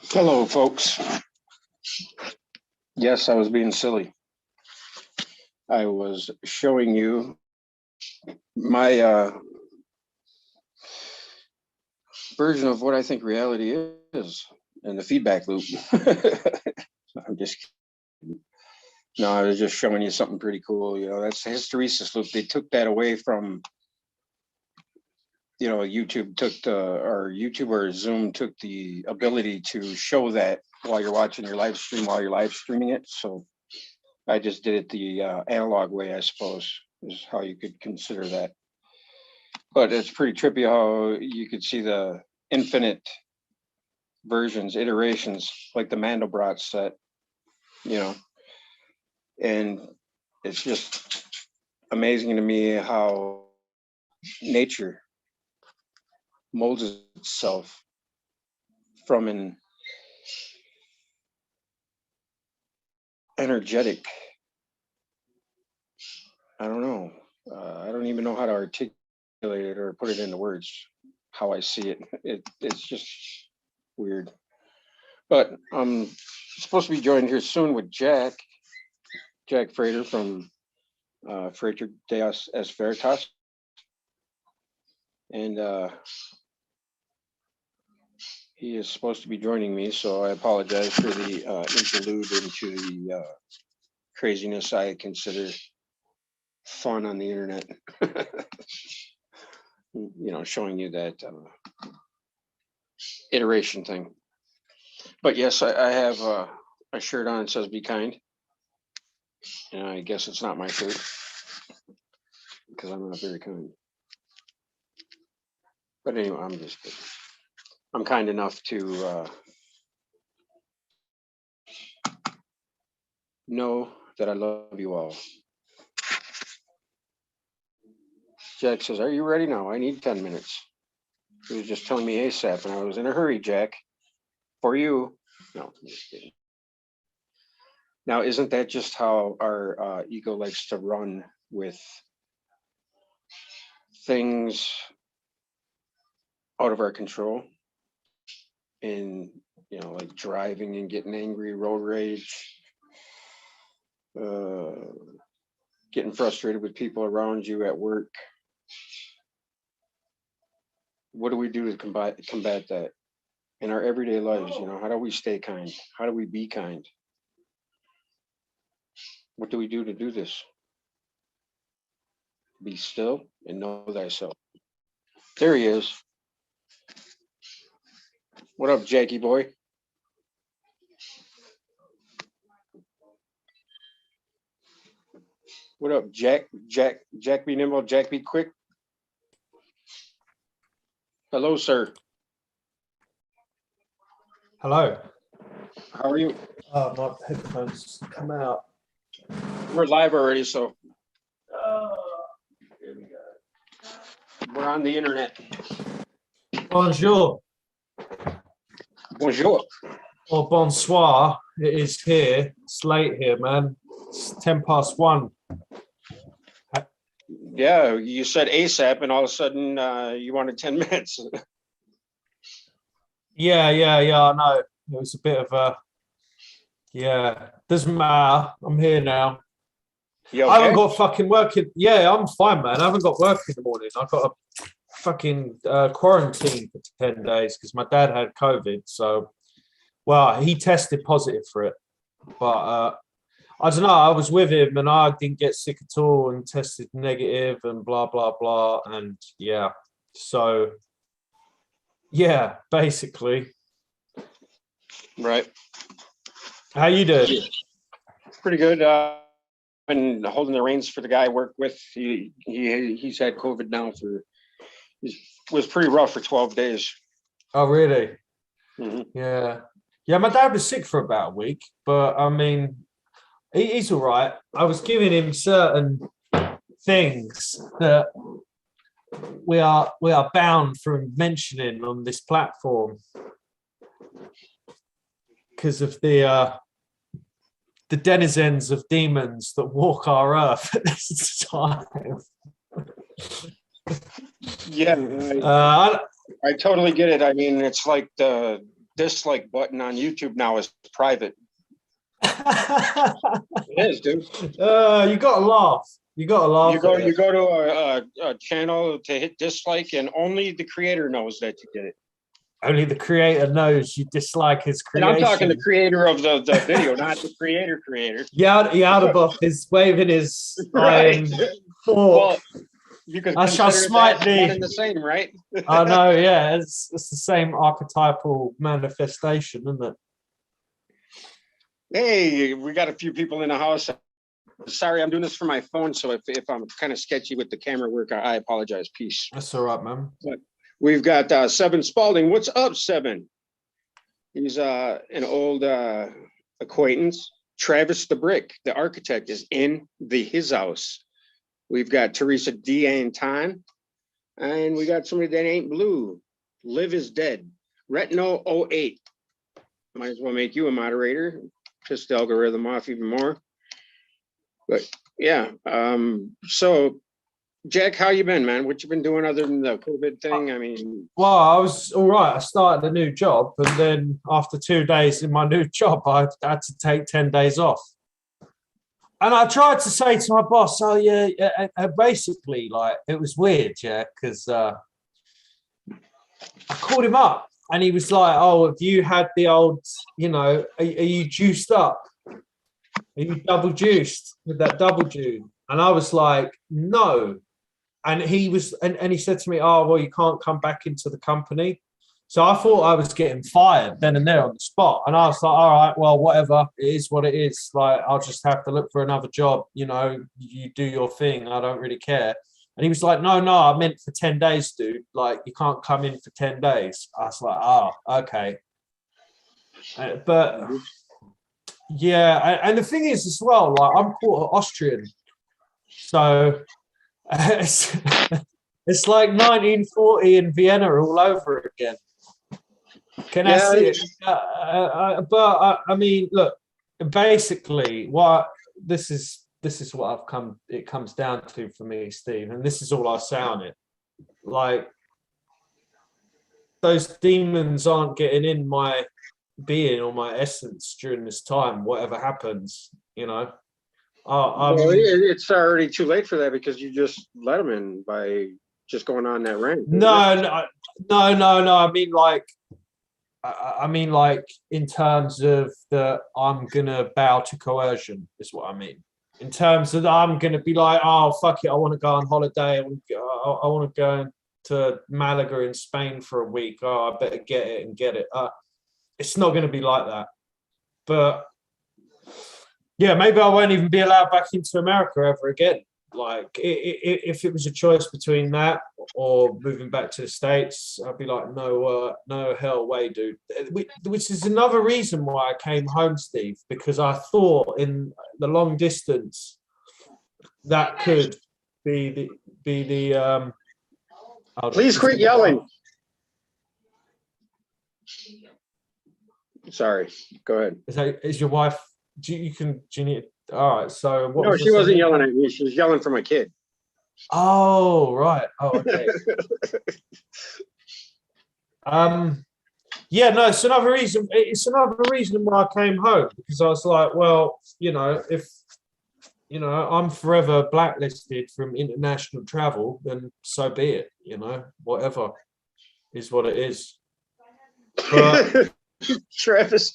Hello, folks. Yes, I was being silly. I was showing you my version of what I think reality is and the feedback loop. I'm just kidding. No, I was just showing you something pretty cool. You know, that's the hysteresis loop. They took that away from, you know, YouTube took the, or YouTube or Zoom took the ability to show that while you're watching your live stream, while you're live streaming it. So I just did it the analog way, I suppose, is how you could consider that. But it's pretty trippy how you could see the infinite versions, iterations, like the Mandelbrot set, you know, and it's just amazing to me how nature molds itself from an energetic, I don't know, I don't even know how to articulate it or put it into words, how I see it. It's just weird. But I'm supposed to be joined here soon with Jack Frater from Frater Deus es Veritas. And he is supposed to be joining me, so I apologize for the interlude into the craziness I consider fun on the internet. You know, showing you that iteration thing. But yes, I have a shirt on that says "Be kind," and I guess it's not my shirt because I'm not very kind. But anyway, I'm just kidding. I'm kind enough to know that I love you all. Jack says, "Are you ready now? I need 10 minutes." He was just telling me ASAP, and I was in a hurry, Jack. For you. No, I'm just kidding. Now, isn't that just how our ego likes to run with things out of our control? And, you know, like driving and getting angry, road rage, getting frustrated with people around you at work. What do we do to combat that in our everyday lives? You know, how do we stay kind? How do we be kind? What do we do to do this? Be still and know thyself. There he is. What up, Jackie boy? What up, Jack? Jack be nimble, Jack be quick. Hello, sir. Hello. How are you? My headphones come out. We're live already, so Here we go. we're on the internet. Bonjour Bonjour. or bonsoir. It is here. It's late here, man. It's 1:10. Yeah, you said ASAP, and all of a sudden you wanted 10 minutes. Yeah. I know. It was a bit of a Doesn't matter. I'm here now. You I haven't okay? got fucking working. Yeah, I'm fine, man. I haven't got work in the morning. I've got a fucking quarantine for 10 days because my dad had COVID. So, well, he tested positive for it, but I don't know. I was with him and I didn't get sick at all and tested negative and blah blah blah. And yeah, so yeah, basically. Right. How you doing? Pretty good. Been holding the reins for the guy I work with. He's had COVID now was pretty rough for 12 days. Oh, really? Mhm. Yeah. My dad was sick for about a week, but I mean, he's all right. I was giving him certain things that we are bound from mentioning on this platform because of the denizens of demons that walk our earth at this time. Yeah, I totally get it. I mean, it's like the dislike button on YouTube now is private. It is, dude. You gotta laugh. You go to a channel to hit dislike, and only the creator knows that you did it. Only the creator knows you dislike his creation. And I'm talking the creator of the video, not the creator. Yaldabaoth is waving his iron fork. Well, you could I shall smite thee. one and the same, right? I know, yeah. It's the same archetypal manifestation, isn't it? Hey, we got a few people in the house. Sorry, I'm doing this for my phone, so if I'm kind of sketchy with the camera work, I apologize. Peace. That's all right, man. But we've got Seven Spalding. What's up, Seven? He's an old acquaintance. Travis the Brick, the architect, is in his house. We've got Teresa D'Anton, and we got somebody that ain't blue. Live is dead. Retino 08. Might as well make you a moderator. Piss the algorithm off even more. But yeah, so Jack, how you been, man? What you been doing other than the COVID thing? I mean, well, I was all right. I started a new job, and then after 2 days in my new job, I had to take 10 days off. And I tried to say to my boss, "Oh yeah," basically, like it was weird, yeah, because I called him up, and he was like, "Oh, have you had the old, are you juiced up? Are you double juiced with that double June?" And I was like, "No." And he was, and he said to me, "Oh, well, you can't come back into the company." So I thought I was getting fired then and there on the spot. And I was like, all right, well, whatever. It is what it is. Like, I'll just have to look for another job. You do your thing. I don't really care. And he was like, no, I meant for 10 days, dude. Like, you can't come in for 10 days. I was like, oh, okay. But yeah. And the thing is as well, like, I'm quarter Austrian. So it's like 1940 in Vienna all over again. Can I see it? But I mean, look. Basically, this is what it comes down to for me, Steve, and this is all I say on it. Like, those demons aren't getting in my being or my essence during this time. Whatever happens, well, it's already too late for that because you just let them in by just going on that rant. No. I mean, like in terms of I'm gonna bow to coercion is what I mean. In terms of I'm gonna be like, oh fuck it, I want to go on holiday. I want to go to Malaga in Spain for a week. Oh, I better get it. It's not gonna be like that. But yeah, maybe I won't even be allowed back into America ever again. Like, if it was a choice between that or moving back to the States, I'd be like, no hell way, dude. Which is another reason why I came home, Steve, because I thought in the long distance that could be the Please quit yelling. Sorry, go ahead. Is your wife? Do you need? All right. So what? No, was I she wasn't saying? yelling at me. She was yelling for my kid. Oh, right. Oh, okay. Yeah, no, it's another reason. It's another reason why I came home, because I was like, well, if I'm forever blacklisted from international travel, then so be it. Whatever is what it is. But Travis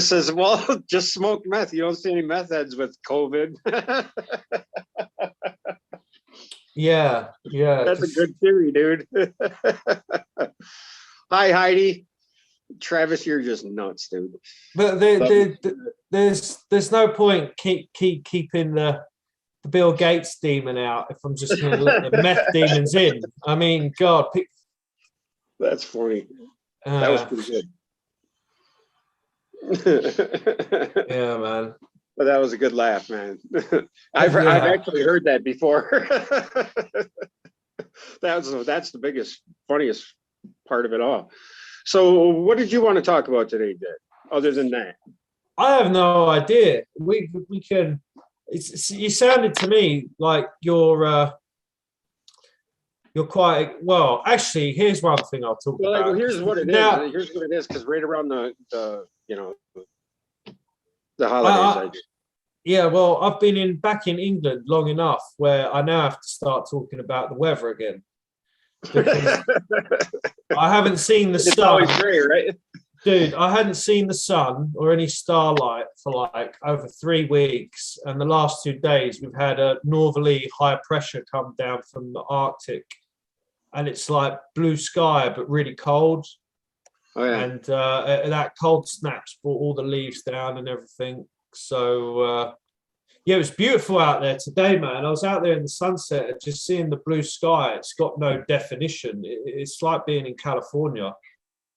says, well, just smoke meth. You don't see any meth heads with COVID. yeah. That's a good theory, dude. Hi, Heidi. Travis, you're just nuts, dude. But there's no point keeping the Bill Gates demon out if I'm just going to let the meth demons in. I mean, God. That's funny. That was pretty good. Yeah, man. But that was a good laugh, man. I've actually heard that before. That's the biggest, funniest part of it all. So what did you want to talk about today, Dad, other than that? I have no idea. We can. You sounded to me like you're quite well. Actually, here's one thing I'll talk about. Well, here's what it is. Here's what it is, because right around the holidays. Yeah, well, I've been back in England long enough where I now have to start talking about the weather again. Because I haven't seen the sun. It's always gray, right? Dude, I hadn't seen the sun or any starlight for like over 3 weeks. And the last 2 days, we've had a northerly high pressure come down from the Arctic. And it's like blue sky, but really cold. Oh, yeah. And that cold snaps brought all the leaves down and everything. So, yeah, it was beautiful out there today, man. I was out there in the sunset and just seeing the blue sky. It's got no definition. It's like being in California,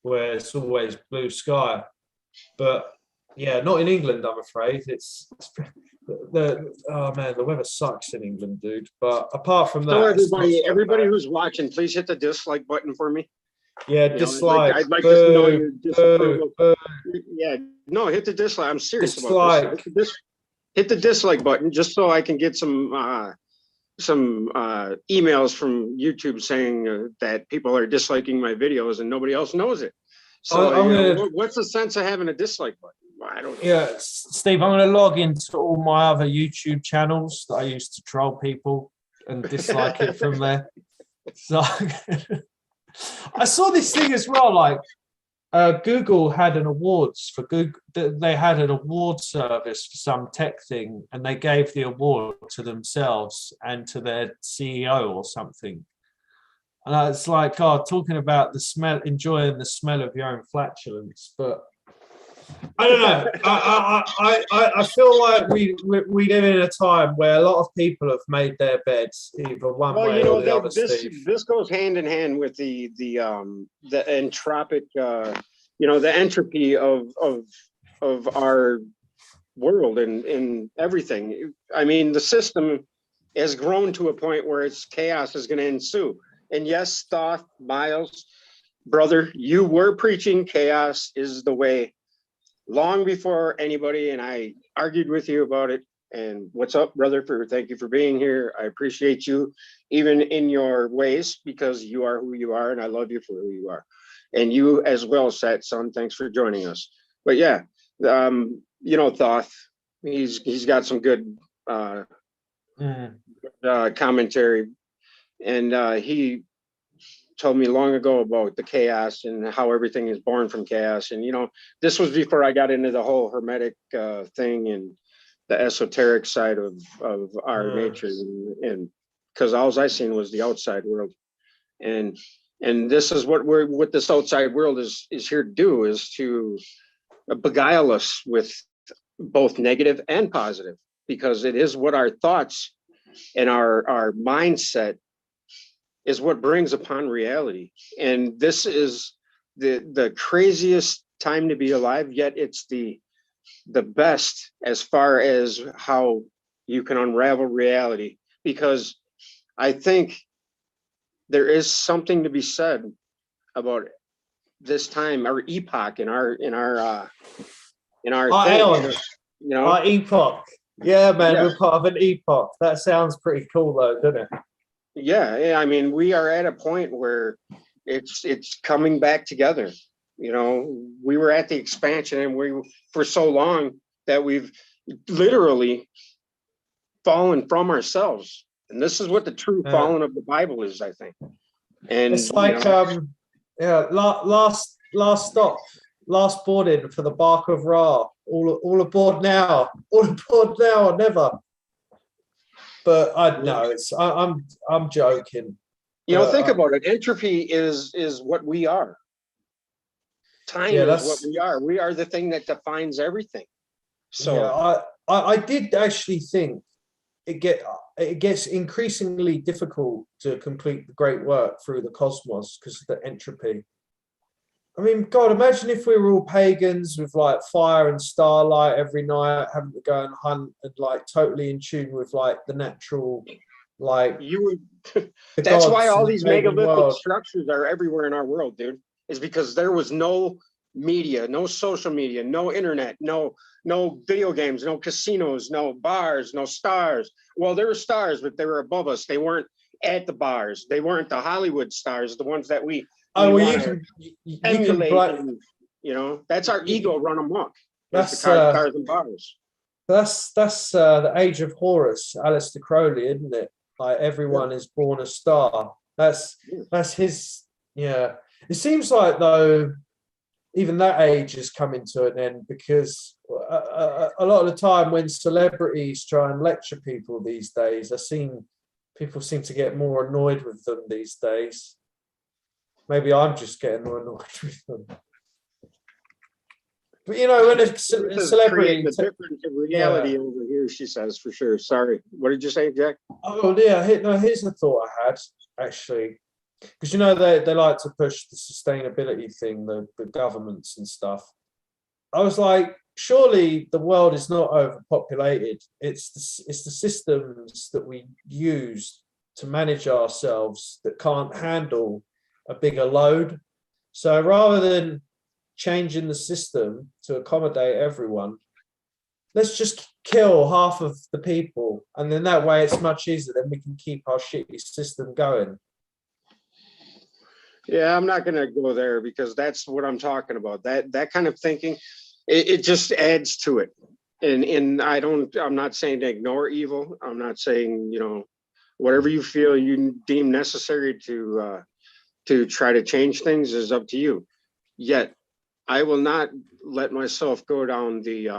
where it's always blue sky. But yeah, not in England, I'm afraid. The weather sucks in England, dude. But apart from that, so everybody who's watching, please hit the dislike button for me. Yeah, dislike. I'd like to know your disapproval. Yeah, no, hit the dislike. I'm serious about this. Hit the dislike button just so I can get some emails from YouTube saying that people are disliking my videos and nobody else knows it. So what's the sense of having a dislike button? I don't know. Yeah, Steve, I'm going to log into all my other YouTube channels that I used to troll people and dislike it from there. So I saw this thing as well, like Google had an awards for Google. They had an award service for some tech thing, and they gave the award to themselves and to their CEO or something. And it's like, God, talking about the smell, enjoying the smell of your own flatulence. But I don't know. I feel like we live in a time where a lot of people have made their beds either one way or the other. This goes hand in hand with the entropic, the entropy of our world and everything. I mean, the system has grown to a point where its chaos is going to ensue. And yes, Thoth, Miles, brother, you were preaching chaos is the way long before anybody, and I argued with you about it. And what's up, brother? Thank you for being here. I appreciate you, even in your ways, because you are who you are, and I love you for who you are. And you as well, Sat Son. Thanks for joining us. But yeah, Thoth, he's got some good commentary, and he told me long ago about the chaos and how everything is born from chaos. And, this was before I got into the whole hermetic thing and the esoteric side of our nature. And because all I seen was the outside world. And this is what this outside world is here to do, is to beguile us with both negative and positive, because it is what our thoughts and our mindset is what brings upon reality. And this is the craziest time to be alive, yet it's the best as far as how you can unravel reality. Because I think there is something to be said about this time, our epoch in our Our thing, aeon, you know. our epoch. Yeah, man, Yeah. we're part of an epoch. That sounds pretty cool, though, doesn't it? Yeah, I mean, we are at a point where it's coming back together. You know, we were at the expansion, and we for so long that we've literally fallen from ourselves. And this is what the true Yeah. falling of the Bible is, I think. And It's like yeah, last stop, last boarding for the Bark of Ra. All aboard now. All aboard now or never. But I know I'm joking. But think about it. Entropy is what we are. Time yeah, is what that's we are. We are the thing that defines everything. yeah. So I did actually think it gets increasingly difficult to complete the great work through the cosmos because of the entropy. I mean, God, imagine if we were all pagans with like fire and starlight every night, having to go and hunt and like totally in tune with like the natural, like you would the that's why gods all and the these pagan megalithic world. structures are everywhere in our world, dude. Is because there was no media, no social media, no internet, no video games, no casinos, no bars, no stars. Well, there were stars, but they were above us. They weren't at the bars. They weren't the Hollywood stars, the ones that we Oh, well, want to you can emulate. blame. And, that's our ego run amok. It's the That's cars and bars. that's the age of Horus, Aleister Crowley, isn't it? Like everyone is born a star. That's his. Yeah. It seems like though, even that age is coming to an end because a lot of the time when celebrities try and lecture people these days, I've seen people seem to get more annoyed with them these days. Maybe I'm just getting more annoyed with them. But when a celebrity, creating a different reality over here, she says, for sure. Sorry. What did you say, Jack? oh yeah, here's the thought I had actually, because they like to push the sustainability thing, the governments and stuff. I was like, surely the world is not overpopulated. It's the systems that we use to manage ourselves that can't handle a bigger load. So rather than changing the system to accommodate everyone, let's just kill half of the people, and then that way it's much easier. Then we can keep our shitty system going. Yeah, I'm not going to go there because that's what I'm talking about. That kind of thinking, it just adds to it. And I'm not saying to ignore evil. I'm not saying, whatever you feel you deem necessary to try to change things is up to you. Yet I will not let myself go down the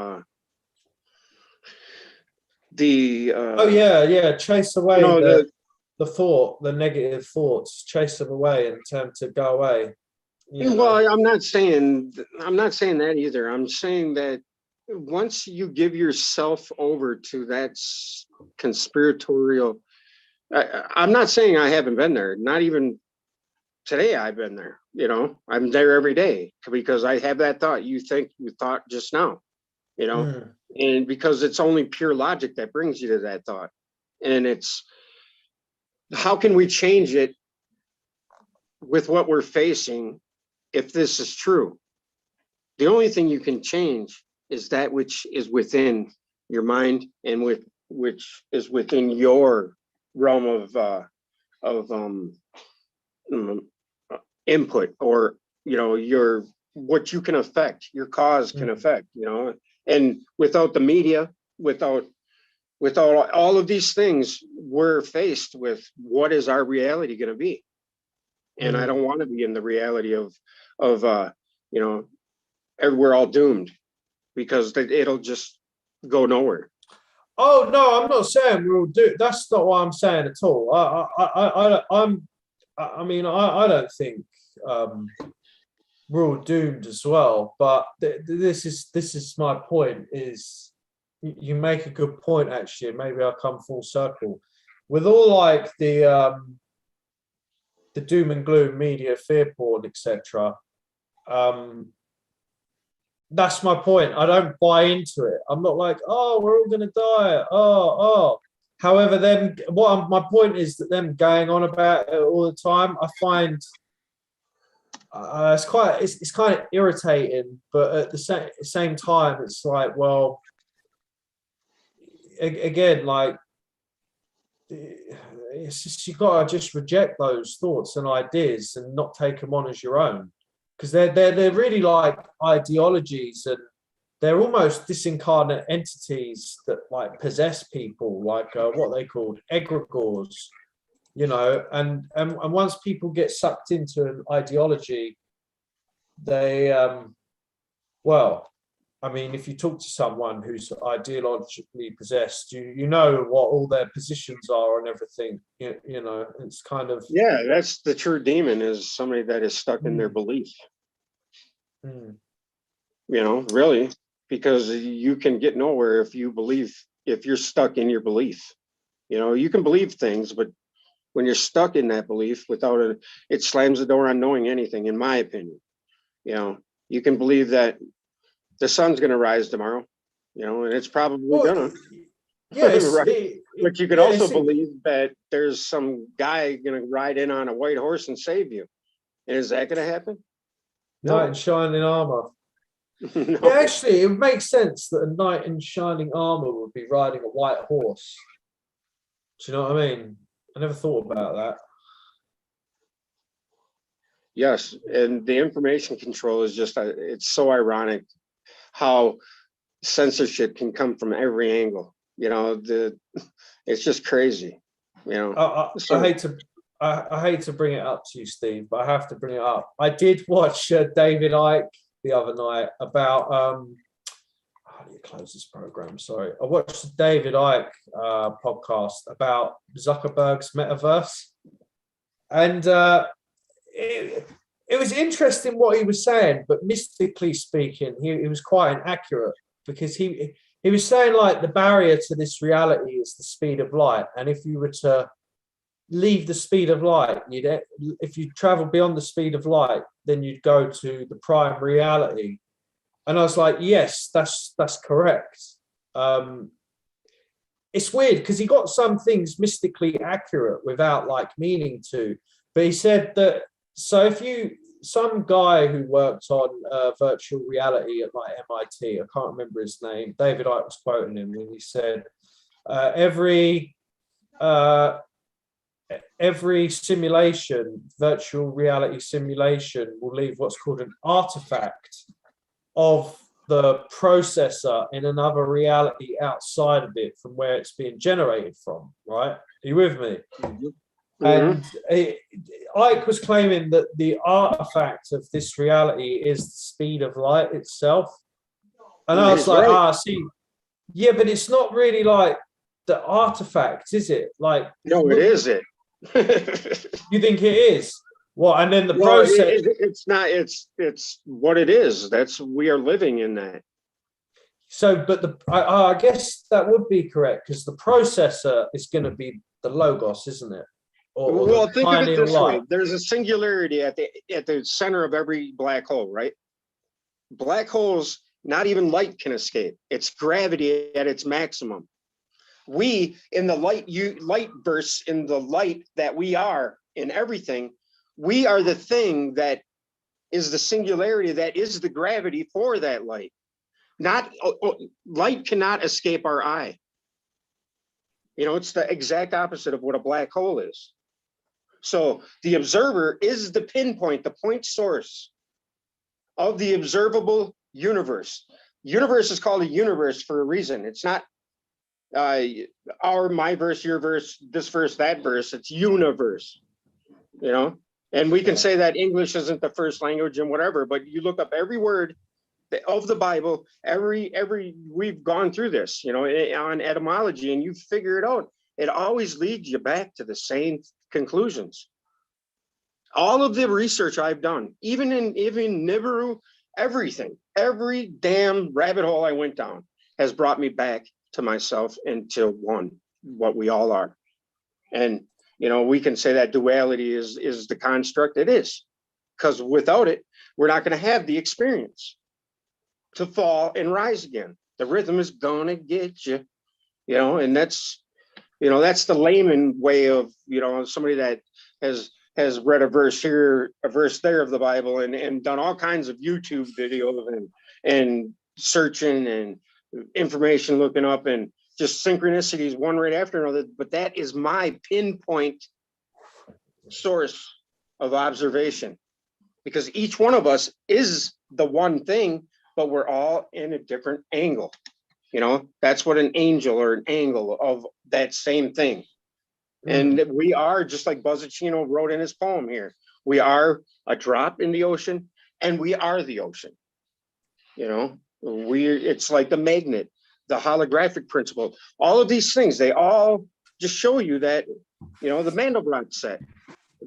Oh yeah, chase away the negative thoughts, chase them away and tell them to go away. Well, I'm not saying that either. I'm saying that once you give yourself over to that conspiratorial, I'm not saying I haven't been there. Not even today I've been there. I'm there every day because I have that thought. You thought just now, and because it's only pure logic that brings you to that thought. And it's, how can we change it with what we're facing if this is true? The only thing you can change is that which is within your mind and which is within your realm of input, or your what you can affect, your cause can affect. And without the media, without all of these things, we're faced with what is our reality going to be. And I don't want to be in the reality of we're all doomed, because it'll just go nowhere. Oh no, I'm not saying we'll do. That's not what I'm saying at all. I don't think we're all doomed as well. But this is my point. Is you make a good point actually. Maybe I'll come full circle. with all like the doom and gloom media, fear porn, etc. That's my point. I don't buy into it. I'm not like, oh, we're all going to die. Oh. However, my point is that them going on about it all the time, I find it's kind of irritating. But at the same time, it's like, well, again, like it's just, you got to just reject those thoughts and ideas and not take them on as your own, because they're really like ideologies, and they're almost disincarnate entities that like possess people, like what they called egregores, you know. And once people get sucked into an ideology, they well, I mean, if you talk to someone who's ideologically possessed, you know what all their positions are and everything. You know, it's kind of, Yeah, that's the true demon, is somebody that is stuck in their belief. Mm. You know, really, because you can get nowhere if you're stuck in your belief. You know, you can believe things, but when you're stuck in that belief it slams the door on knowing anything, in my opinion. You know, you can believe that the sun's going to rise tomorrow, you know, and it's probably gonna. Yes, right? But you could also believe that there's some guy going to ride in on a white horse and save you. And is that going to happen? Knight in shining armor. No. Yeah, actually, it makes sense that a knight in shining armor would be riding a white horse. Do you know what I mean? I never thought about that. Yes, and the information control is just, it's so ironic how censorship can come from every angle. You know, it's just crazy. You know, I hate to bring it up to you, Steve, but I have to bring it up. I did watch David Icke the other night about how do you close this program? Sorry, I watched the David Icke podcast about Zuckerberg's metaverse, and it was interesting what he was saying, but mystically speaking, he was quite inaccurate, because he was saying like the barrier to this reality is the speed of light, and if you were to leave the speed of light, if you travel beyond the speed of light, then you'd go to the prime reality. And I was like, yes, that's correct. It's weird because he got some things mystically accurate without like meaning to, but he said that, so if some guy who worked on virtual reality at like MIT, I can't remember his name, David Icke was quoting him, and he said every simulation, virtual reality simulation, will leave what's called an artifact of the processor in another reality outside of it from where it's being generated from, right? Are you with me? Mm-hmm. And Icke was claiming that the artifact of this reality is the speed of light itself. And I was like, see, yeah, but it's not really like the artifact, is it? Like, no, it is it. You think it is? What? And then the process? It's not. It's what it is. We are living in that. So, but I guess that would be correct, because the processor is going to be the logos, isn't it? Well, think of it this way: there's a singularity at the center of every black hole, right? Black holes, not even light can escape. It's gravity at its maximum. We, in the light bursts, in the light that we are in everything, we are the thing that is the singularity, that is the gravity for that light. Light cannot escape our eye. You know, it's the exact opposite of what a black hole is. So the observer is the pinpoint, the point source of the observable universe. Universe is called a universe for a reason. It's not my verse, your verse, this verse, that verse. It's universe, you know. And we can say that English isn't the first language and whatever, but you look up every word of the Bible, we've gone through this, you know, on etymology, and you figure it out. It always leads you back to the same conclusions. All of the research I've done, even Nibiru, everything, every damn rabbit hole I went down has brought me back to myself and to what we all are. And, we can say that duality is the construct. It is, because without it, we're not going to have the experience to fall and rise again. The rhythm is going to get you, and that's the layman way of, somebody that has read a verse here, a verse there of the Bible, and done all kinds of YouTube videos and searching and information looking up, and just synchronicities one right after another. But that is my pinpoint source of observation, because each one of us is the one thing, but we're all in a different angle. That's what an angel or an angle of that same thing. And we are, just like Buzzicino wrote in his poem here, we are a drop in the ocean, and we are the ocean. It's like the magnet, the holographic principle, all of these things, they all just show you that, the Mandelbrot set,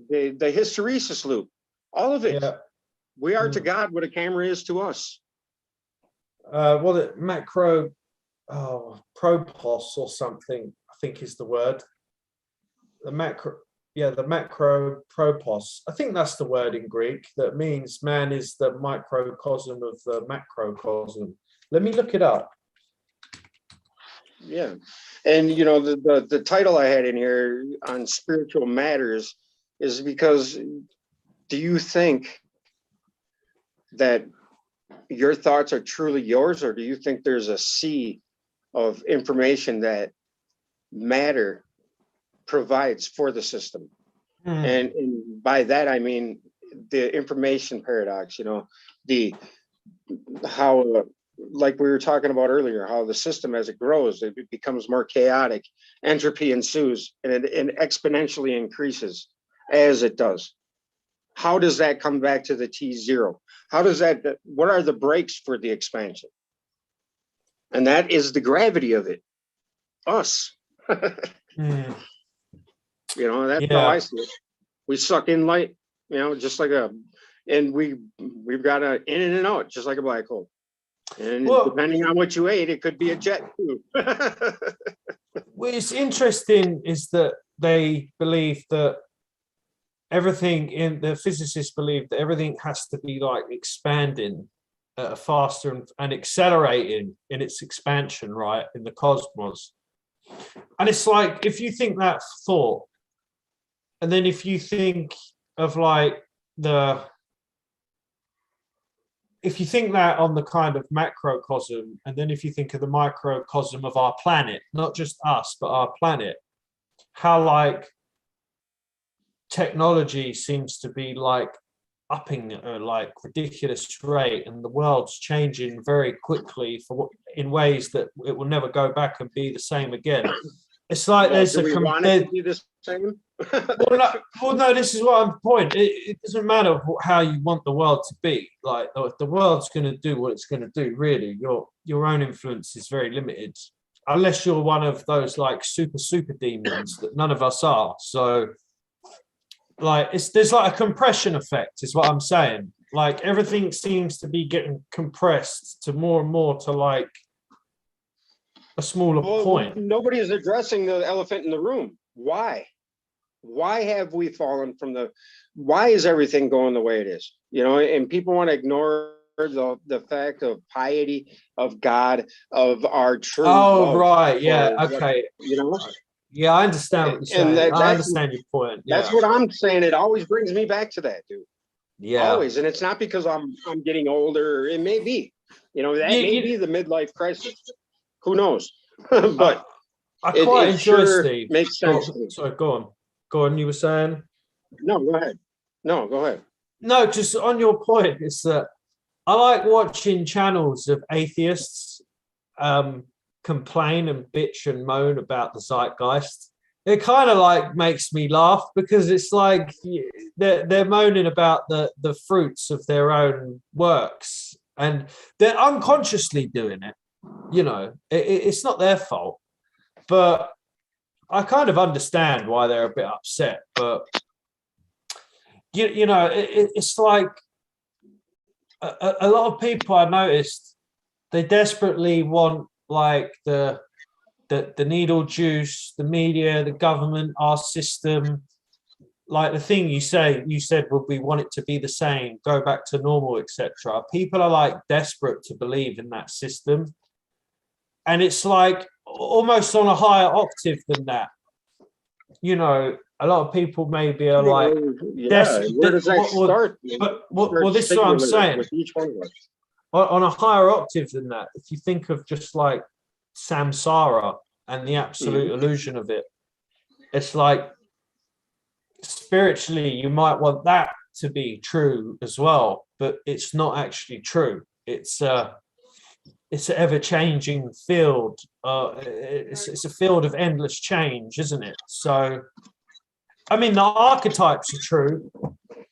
the hysteresis loop, all of it. Yeah. We are to God what a camera is to us. The macro propos or something, I think is the word. The macro propos. I think that's the word in Greek. That means man is the microcosm of the macrocosm. Let me look it up. Yeah, and the title I had in here on spiritual matters is because, do you think that your thoughts are truly yours, or do you think there's a sea of information that matter provides for the system? And by that I mean the information paradox. How like we were talking about earlier, how the system, as it grows, it becomes more chaotic, entropy ensues, and it exponentially increases as it does. How does that come back to the T0? What are the brakes for the expansion? And that is the gravity of it, us. That's how I see it. We suck in light, just like and we've got a in and out, just like a black hole. And depending on what you ate, it could be a jet too. What's interesting is that they believe that the physicists believe that everything has to be like expanding at a faster and accelerating in its expansion, right, in the cosmos. And it's like, if you think that thought, and then if you think of like if you think that on the kind of macrocosm, and then if you think of the microcosm of our planet, not just us, but our planet, how like technology seems to be like upping at a like ridiculous rate, and the world's changing very quickly in ways that it will never go back and be the same again. It's like there's do we want it to be the same? no, this is what I'm point. It doesn't matter how you want the world to be. Like the world's going to do what it's going to do. Really, your own influence is very limited, unless you're one of those like super demons that none of us are. So, like there's like a compression effect, is what I'm saying. Like everything seems to be getting compressed to more and more to like a smaller point. Nobody is addressing the elephant in the room. Why have we fallen from why is everything going the way it is? And people want to ignore the fact of piety, of God, of our true love. Right. Yeah. Okay. Yeah, I understand what you're saying. I understand your point. Yeah. That's what I'm saying. It always brings me back to that, dude. Yeah. Always. And it's not because I'm getting older. It may be. That may be the midlife crisis. Who knows? But I quite enjoy Steve. Makes sense. Sorry, go on. You were saying? No, go ahead. No, just on your point, it's that I like watching channels of atheists complain and bitch and moan about the zeitgeist. It kind of like makes me laugh, because it's like they're moaning about the fruits of their own works, and they're unconsciously doing it. It's not their fault, but I kind of understand why they're a bit upset. But it's like a lot of people I noticed, they desperately want like the the needle juice, the media, the government, our system, like the thing you said, well, we want it to be the same, go back to normal, etc. People are like desperate to believe in that system. And it's like almost on a higher octave than that. You know, a lot of people maybe are like, yeah, where does that start? Well, this is what I'm saying. With each one of us. On a higher octave than that, if you think of just like samsara and the absolute illusion of it, it's like spiritually you might want that to be true as well, but it's not actually true. It's an ever-changing field. It's a field of endless change, isn't it? So, I mean, the archetypes are true.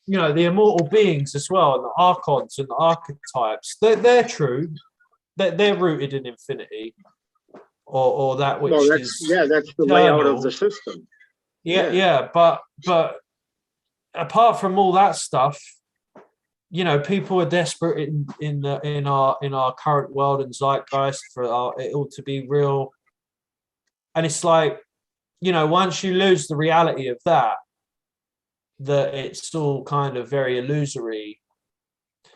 You know, the immortal beings as well, and the archons and the archetypes, they're true. They're rooted in infinity, or that which is that's the layout of the system. Yeah. But apart from all that stuff, you know, people are desperate in our current world and zeitgeist for it all to be real. And it's like, you know, once you lose the reality of that it's all kind of very illusory.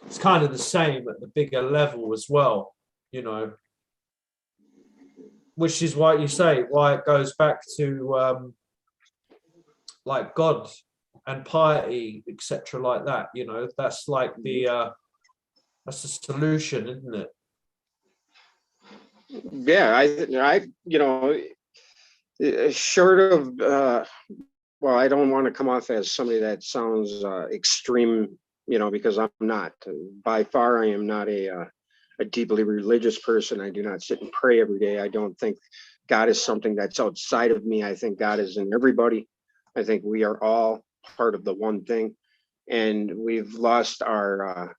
It's kind of the same at the bigger level as well, you know, which is why it goes back to like God and piety, etc., like that. You know, that's like that's the solution, isn't it? Yeah, I you know, short of well, I don't want to come off as somebody that sounds extreme, you know, because I'm not. By far, I am not a deeply religious person. I do not sit and pray every day. I don't think God is something that's outside of me. I think God is in everybody. I think we are all part of the one thing, and we've lost our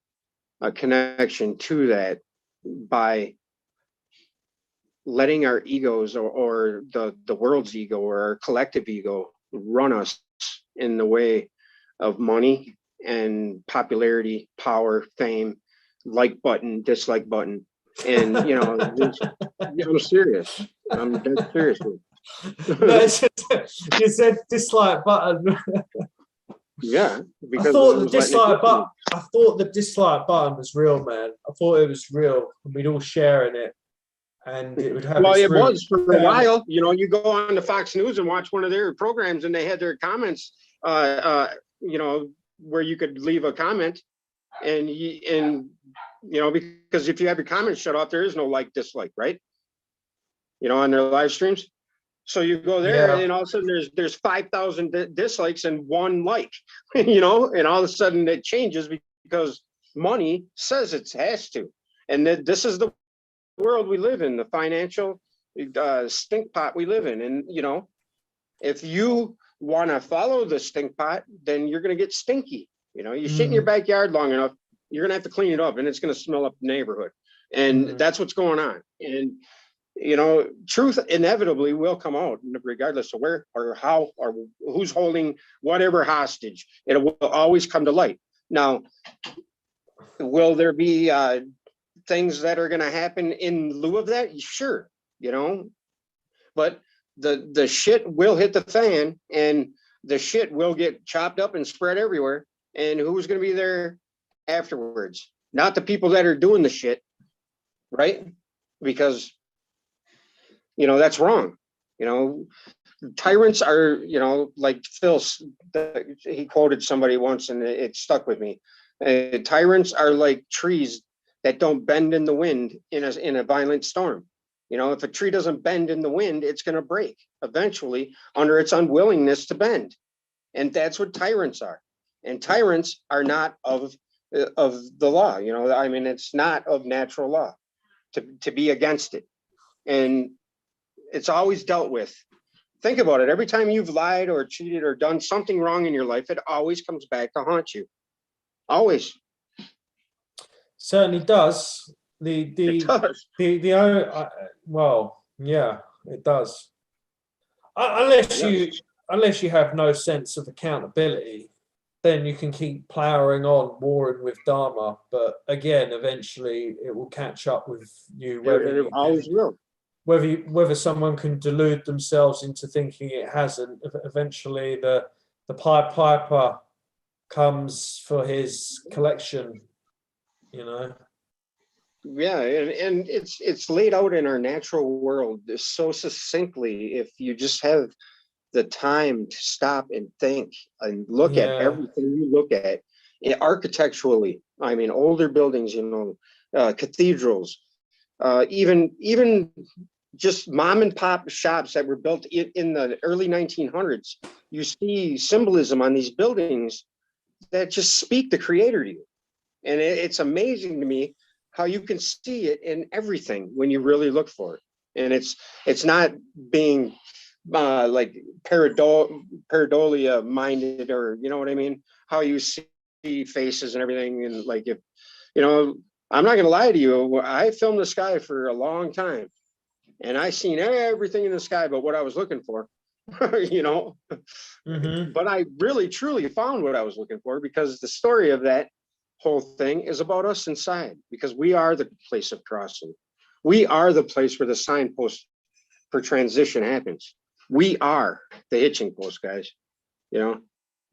connection to that by letting our egos or the world's ego or our collective ego run us in the way of money and popularity, power, fame, like button, dislike button. And, you know, I'm serious. I'm dead serious. No, you said dislike button. Yeah, because I thought the dislike button was real, man. I thought it was real, and we'd all share in it, and it would have. Well, it was for a while. You know, you go on to Fox News and watch one of their programs, and they had their comments. You know, where you could leave a comment, and you know, because if you have your comments shut off, there is no like dislike, right? You know, on their live streams. So you go there, and all of a sudden there's 5,000 dislikes and 1 like, you know, and all of a sudden it changes because money says it has to. And this is the world we live in, the financial stink pot we live in. And, you know, if you want to follow the stink pot, then you're going to get stinky. You know, you shit in your backyard long enough, you're going to have to clean it up, and it's going to smell up the neighborhood. And that's what's going on. And you know, truth inevitably will come out, regardless of where or how or who's holding whatever hostage. It will always come to light. Now, will there be things that are going to happen in lieu of that? Sure, you know, but the shit will hit the fan, and the shit will get chopped up and spread everywhere. And who's going to be there afterwards? Not the people that are doing the shit, right? Because you know, that's wrong. You know, tyrants are, you know, like Phil, he quoted somebody once and it stuck with me. Tyrants are like trees that don't bend in the wind in a violent storm. You know, if a tree doesn't bend in the wind, it's going to break eventually under its unwillingness to bend. And that's what tyrants are. And tyrants are not of the law. You know, I mean, it's not of natural law to be against it. And it's always dealt with. Think about it. Every time you've lied or cheated or done something wrong in your life, it always comes back to haunt you. Always. Certainly does. It does. Well, yeah, it does. Unless you have no sense of accountability, then you can keep powering on, warring with Dharma. But again, eventually it will catch up with you. It always will. whether someone can delude themselves into thinking it hasn't. Eventually, the Pied Piper comes for his collection. You know. Yeah, and it's laid out in our natural world so succinctly. If you just have the time to stop and think and look at Yeah. everything you look at, architecturally, I mean, older buildings, cathedrals, even just mom and pop shops that were built in the early 1900s. You see symbolism on these buildings that just speak the creator to you. And it's amazing to me how you can see it in everything when you really look for it. And it's not being like pareidolia minded, or you know what I mean? How you see faces and everything. And like, if, I'm not going to lie to you, I filmed the sky for a long time and I seen everything in the sky but what I was looking for, Mm-hmm. but I really truly found what I was looking for, because the story of that whole thing is about us inside, because we are the place of crossing. We are the place where the signpost for transition happens. We are the hitching post, guys.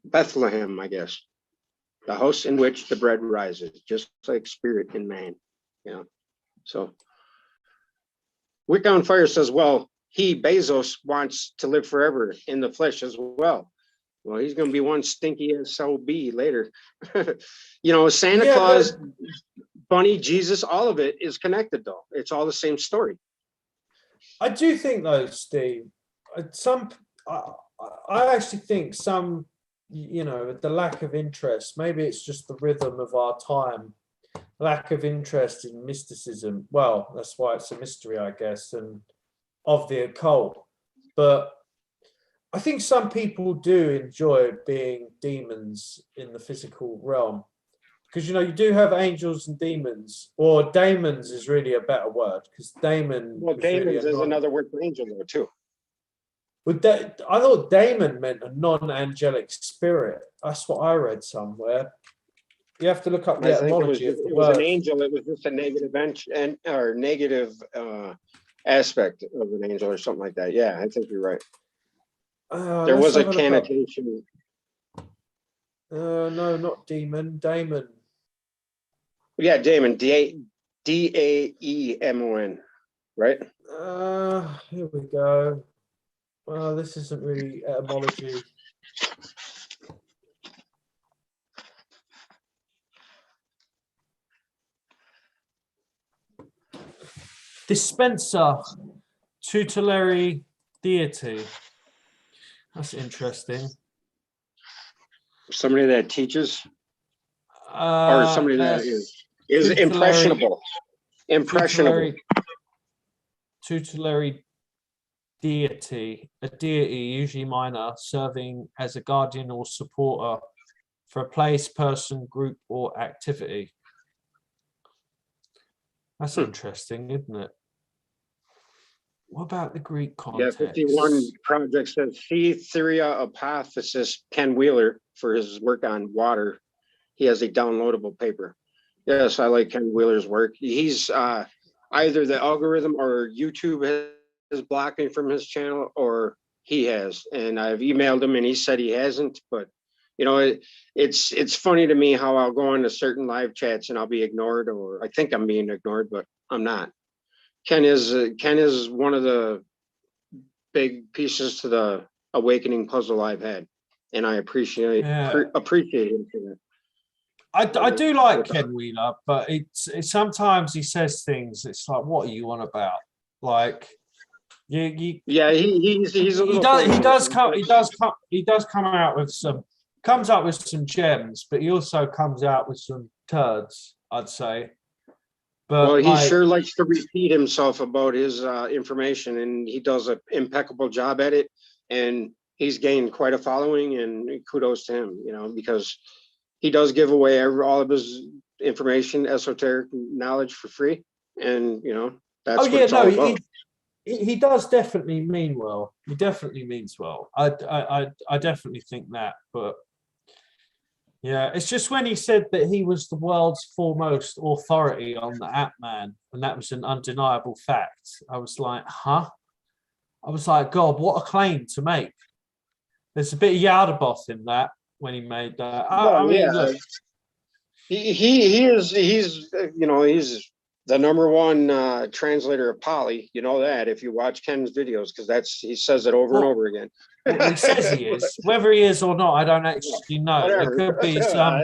Bethlehem, I guess, the house in which the bread rises, just like spirit in man. So Wick on Fire says, well, he, Bezos, wants to live forever in the flesh as well. Well, he's going to be one stinky SOB later. Santa Yeah, Claus, but Bunny, Jesus, all of it is connected, though. It's all the same story. I do think, though, Steve, some I, I actually think some, the lack of interest. Maybe it's just the rhythm of our time. Lack of interest in mysticism. Well, that's why it's a mystery, I guess, and of the occult. But I think some people do enjoy being demons in the physical realm, because you do have angels and demons, or daemons is really a better word, because daemon Well, was really a daemons is non. another word for angel, though, too. I thought daemon meant a non-angelic spirit. That's what I read somewhere. You have to look up the I think etymology of the it was an word. angel. It was just a negative aspect of an angel or something like that. Yeah, I think you're right. There Let's was a have a look up. connotation. No, not demon. Daemon. Yeah, Daemon, Daemon, right? Here we go. Well, this isn't really etymology. Dispenser, tutelary deity. That's interesting. Somebody that teaches, or somebody that is impressionable. Tutelary deity, a deity, usually minor, serving as a guardian or supporter for a place, person, group, or activity. That's interesting, isn't it? What about the Greek context? Yeah, 51 Project says, see Theria Apotheosis Ken Wheeler for his work on water. He has a downloadable paper. Yes, I like Ken Wheeler's work. He's either the algorithm or YouTube is blocking from his channel, or he has. And I've emailed him and he said he hasn't. But it's funny to me how I'll go into certain live chats and I'll be ignored, or I think I'm being ignored, but I'm not. Ken is one of the big pieces to the awakening puzzle I've had, and I appreciate him for that. I do like Ken Wheeler, but it's sometimes he says things. It's like, what are you on about? Like, he comes up with some gems, but he also comes out with some turds, I'd say. But well, he sure likes to repeat himself about his information, and he does an impeccable job at it. And he's gained quite a following, and kudos to him, because he does give away all of his information, esoteric knowledge for free. And, that's what it's all about. He does definitely mean well. He definitely means well. I definitely think that, but Yeah, it's just when he said that he was the world's foremost authority on the app, man, and that was an undeniable fact. I was like, huh? I was like, God, what a claim to make. There's a bit of Yaldabaoth in that when he made that. I Well, mean, yeah, look, he's the number one translator of Pali. You know that if you watch Ken's videos, because he says it over and well, over again. well, he says he is. Whether he is or not, I don't actually know. There Whatever. could be some.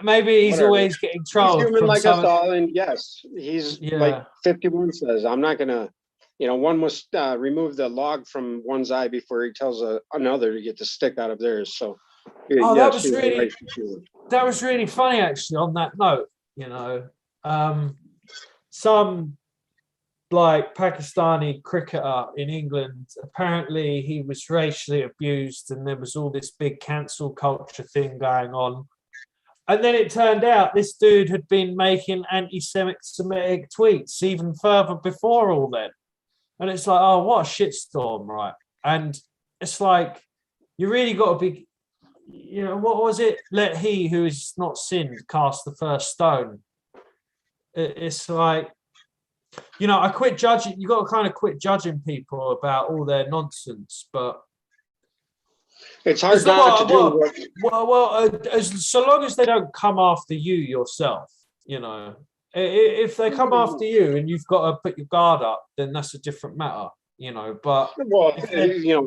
Maybe he's Whatever. always getting He's trolled human from like us some. all, and yes, he's like Yeah. 51 says. I'm not gonna, one must remove the log from one's eye before he tells another to get the stick out of theirs. So, Oh, yes, you're right. that was really funny actually. On that note, some like Pakistani cricketer in England, apparently he was racially abused, and there was all this big cancel culture thing going on. And then it turned out this dude had been making anti-Semitic tweets even further before all that. And it's like, oh, what a shitstorm, right? And it's like, you really got to be, what was it? Let he who is not sinned cast the first stone. It's like, I quit judging. You got to kind of quit judging people about all their nonsense, but it's hard not to do so long as they don't come after you yourself, if they come after you and you've got to put your guard up, then that's a different matter, but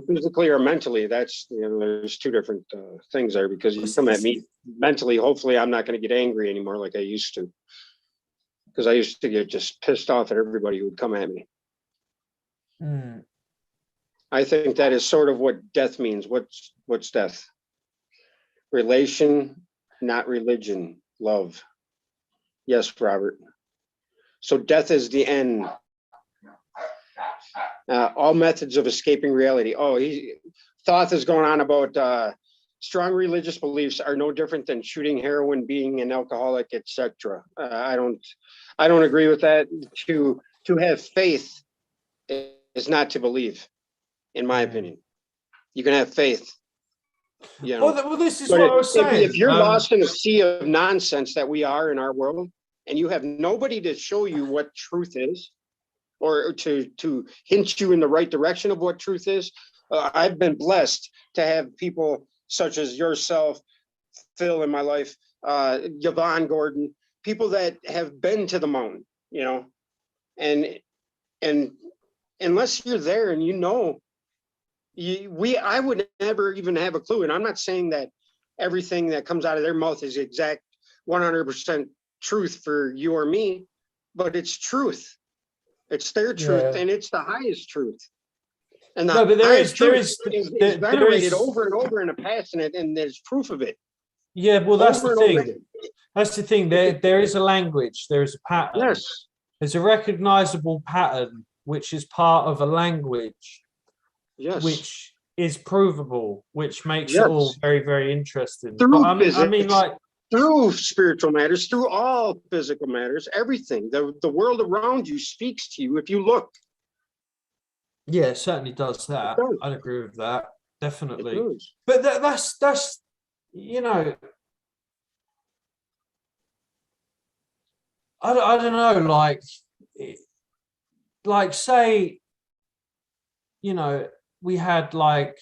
physically or mentally, that's there's two different things there, because you come at me mentally, hopefully I'm not going to get angry anymore like I used to, because I used to get just pissed off at everybody who would come at me. I think that is sort of what death means. What's death? Relation, not religion. Love. Yes, Robert. So death is the end. All methods of escaping reality. Oh, Thoth is going on about strong religious beliefs are no different than shooting heroin, being an alcoholic, etc. I don't agree with that. To have faith is not to believe. In my opinion, you can have faith. Well, this is what I was saying. If you're lost in a sea of nonsense that we are in our world, and you have nobody to show you what truth is, or to hint you in the right direction of what truth is, I've been blessed to have people such as yourself, Phil, in my life, Yvonne Gordon, people that have been to the mountain, and unless you're there and I would never even have a clue. And I'm not saying that everything that comes out of their mouth is exact 100% truth for you or me, but it's truth. It's their truth, and it's the highest truth. And there is venerated over and over in the past, and there's proof of it. Yeah, well, that's the thing. That's the thing. There is a language. There is a pattern. Yes. There's a recognizable pattern, which is part of a language. Yes. Which is provable, which makes it all very, very interesting. Through physics, through spiritual matters, through all physical matters, everything. The world around you speaks to you if you look. Yeah, it certainly does that. I'd agree with that. Definitely. But that's I don't know, like say, we had like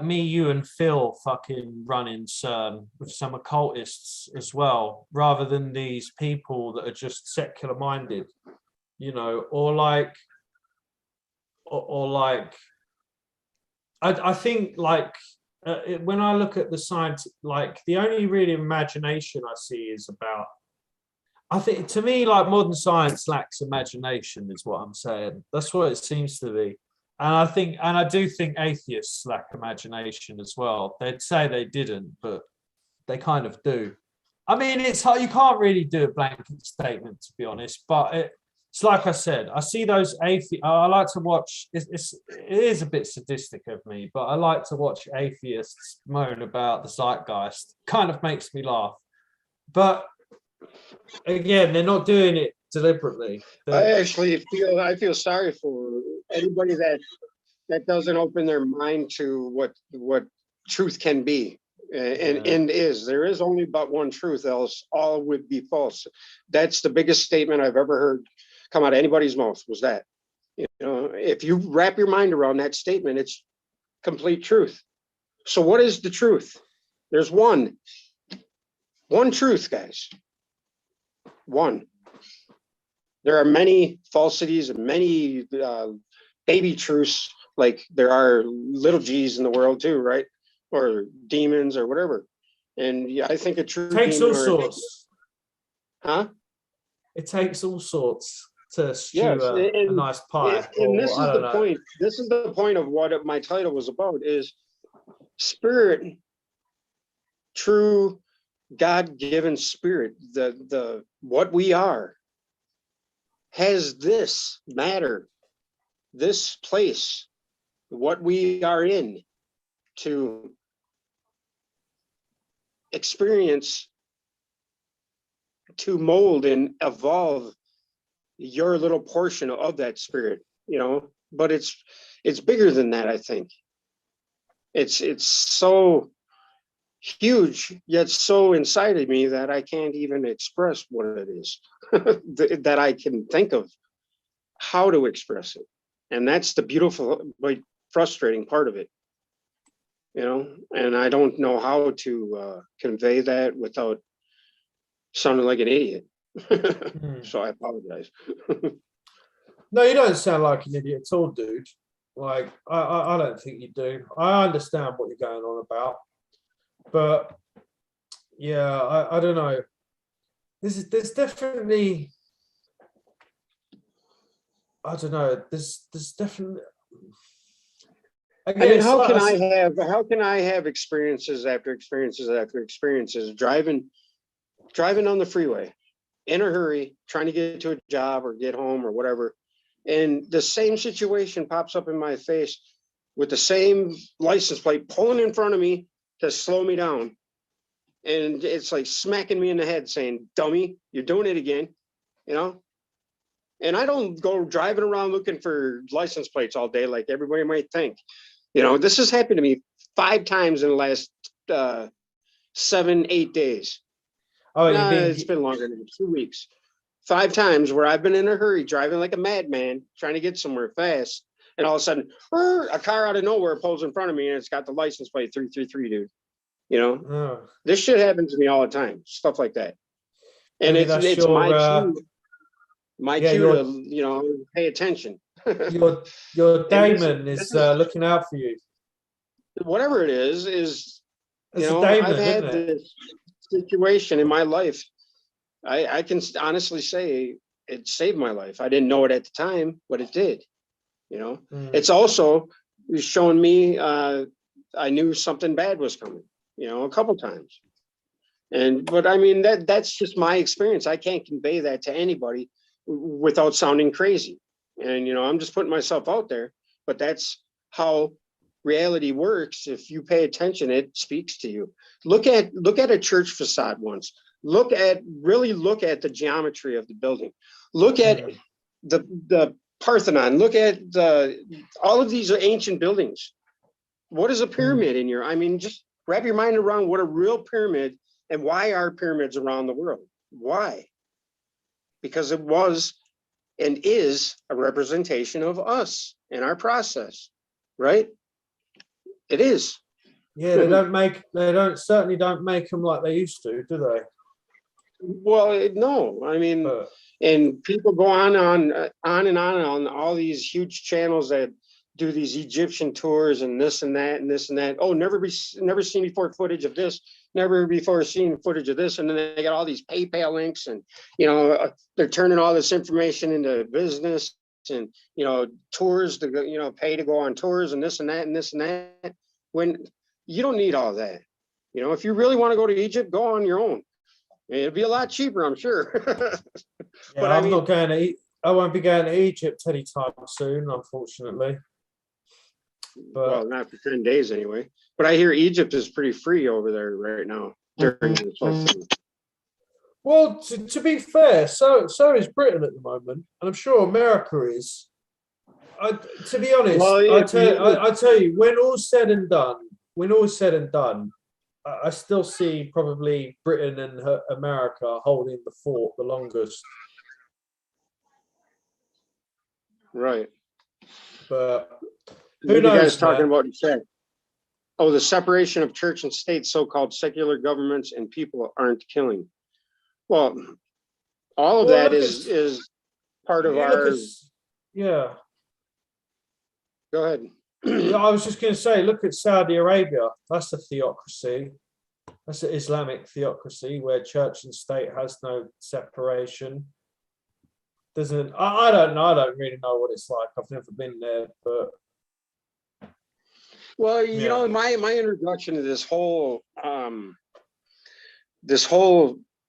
me, you, and Phil fucking running CERN with some occultists as well, rather than these people that are just secular minded, I think when I look at the science, the only really imagination I see is about. I think to me, modern science lacks imagination, is what I'm saying. That's what it seems to be. And I do think atheists lack imagination as well. They'd say they didn't, but they kind of do. I mean, it's hard. You can't really do a blanket statement, to be honest. But it's like I said, I see those atheists. I like to watch. It is a bit sadistic of me, but I like to watch atheists moan about the zeitgeist. Kind of makes me laugh. But again, they're not doing it deliberately. I feel sorry for anybody that doesn't open their mind to what truth can be. And there is only but one truth, else all would be false. That's the biggest statement I've ever heard come out of anybody's mouth, was that. You know, if you wrap your mind around that statement, it's complete truth. So what is the truth? There's one truth, guys. One. There are many falsities and many baby truths, like there are little G's in the world too, right? Or demons or whatever. And yeah, I think a true takes all sorts. Huh? It takes all sorts to stew Yes, a nice pie. And this I is don't the know. point. This is the point of what my title was about, is spirit, true God-given spirit, the what we are, has this matter, this place, what we are in, to experience, to mold and evolve your little portion of that spirit, you know. But it's bigger than that. I think it's so huge, yet so inside of me that I can't even express what it is, that I can think of how to express it. And that's the beautiful but frustrating part of it, you know. And I don't know how to convey that without sounding like an idiot. So I apologize. No, you don't sound like an idiot at all, dude. Like, I don't think you do. I understand what you're going on about. But yeah, I don't know. There's definitely, I don't know. There's definitely. I mean, how can I have experiences after experiences after experiences driving on the freeway in a hurry, trying to get to a job or get home or whatever, and the same situation pops up in my face with the same license plate pulling in front of me to slow me down. And it's like smacking me in the head saying, dummy, you're doing it again, you know? And I don't go driving around looking for license plates all day like everybody might think. You know, this has happened to me 5 times in the last 7-8 days. Oh, It's been longer than 2 weeks. 5 times where I've been in a hurry, driving like a madman, trying to get somewhere fast. And all of a sudden, a car out of nowhere pulls in front of me and it's got the license plate 333, dude. You know, this shit happens to me all the time, stuff like that. And it's my cue to, you know, pay attention. your daemon is looking out for you. Whatever it is, you know, daemon, I've had this situation in my life. I can honestly say it saved my life. I didn't know it at the time, but it did. You know, it's also shown me I knew something bad was coming, you know, a couple times. But I mean, that's just my experience. I can't convey that to anybody without sounding crazy. And, you know, I'm just putting myself out there, but that's how reality works. If you pay attention, it speaks to you. Look at a church facade once. Really look at the geometry of the building. Look at the Parthenon. Look at all of these ancient buildings. What is a pyramid in your? I mean, just wrap your mind around what a real pyramid, and why are pyramids around the world? Why? Because it was and is a representation of us and our process, right? It is. Yeah, they certainly don't make them like they used to, do they? Well, no, I mean, and people go on on all these huge channels that do these Egyptian tours and this and that and this and that. Oh, never seen before footage of this, never before seen footage of this. And then they got all these PayPal links, and, you know, they're turning all this information into business, and, you know, tours to go, you know, pay to go on tours and this and that and this and that. When you don't need all that. You know, if you really want to go to Egypt, go on your own. It'll be a lot cheaper, I'm sure. But I won't be going to Egypt anytime soon, unfortunately. But, well, not for 10 days anyway. But I hear Egypt is pretty free over there right now during this whole thing. Well, to be fair, so is Britain at the moment, and I'm sure America is. To be honest, I tell you, when all's said and done, I still see probably Britain and America holding the fort the longest. Right. But who What are you guys knows, talking man? about instead? Oh, the separation of church and state, so-called secular governments and people aren't killing. Well, all of Well, that look at is part of you look at our. yeah. Go ahead. Yeah, I was just going to say, look at Saudi Arabia. That's a theocracy. That's an Islamic theocracy where church and state has no separation. Doesn't I don't know. I don't really know what it's like. I've never been there, but Well, yeah. my introduction to this whole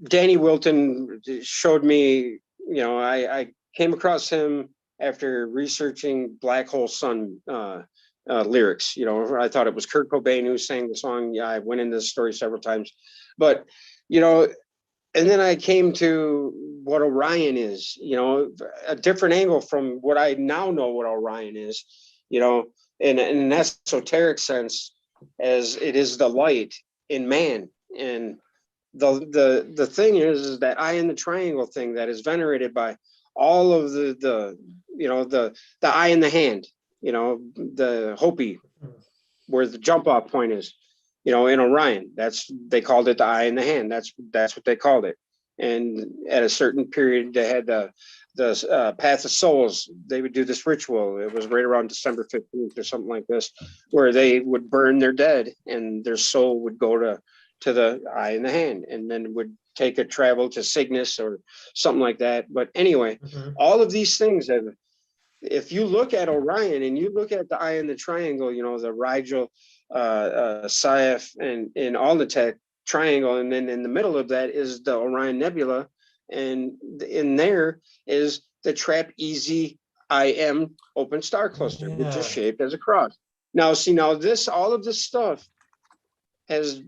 Danny Wilton showed me, I came across him after researching Black Hole Sun lyrics. I thought it was Kurt Cobain who sang the song. Yeah, I went into this story several times, but you know, and then I came to what Orion is. A different angle from what I now know what Orion is. In an esoteric sense, as it is the light in man. And the thing is that eye in the triangle thing that is venerated by all of the eye in the hand, the Hopi, where the jump off point is, in Orion. They called it the eye in the hand. That's what they called it. And at a certain period, they had the Path of Souls. They would do this ritual. It was right around December 15th or something like this, where they would burn their dead and their soul would go to the eye in the hand, and then would take a travel to Cygnus or something like that. But anyway, all of these things have, if you look at Orion and you look at the eye in the triangle, the Rigel, Syath, and Alnitak triangle, and then in the middle of that is the Orion Nebula, and in there is the Trapezium open star cluster, which is shaped as a cross. Now, see, all of this stuff has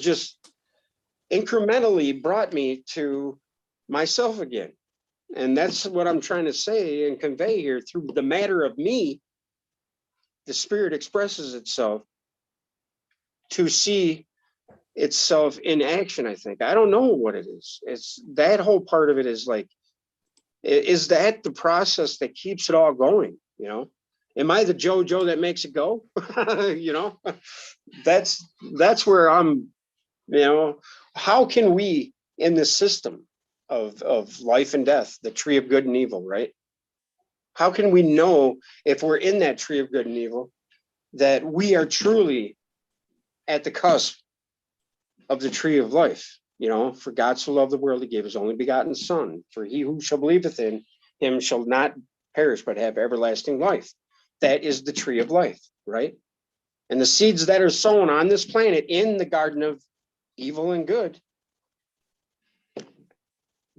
just incrementally brought me to myself again. And that's what I'm trying to say and convey here. Through the matter of me, the spirit expresses itself to see itself in action, I think. I don't know what it is. It's that whole part of it is like, is that the process that keeps it all going? Am I the JoJo that makes it go? That's where I'm, how can we in this system of life and death, the tree of good and evil, right? How can we know, if we're in that tree of good and evil, that we are truly at the cusp of the tree of life? For God so loved the world, he gave his only begotten son, for he who shall believeth in him shall not perish, but have everlasting life. That is the tree of life, right? And the seeds that are sown on this planet in the garden of evil and good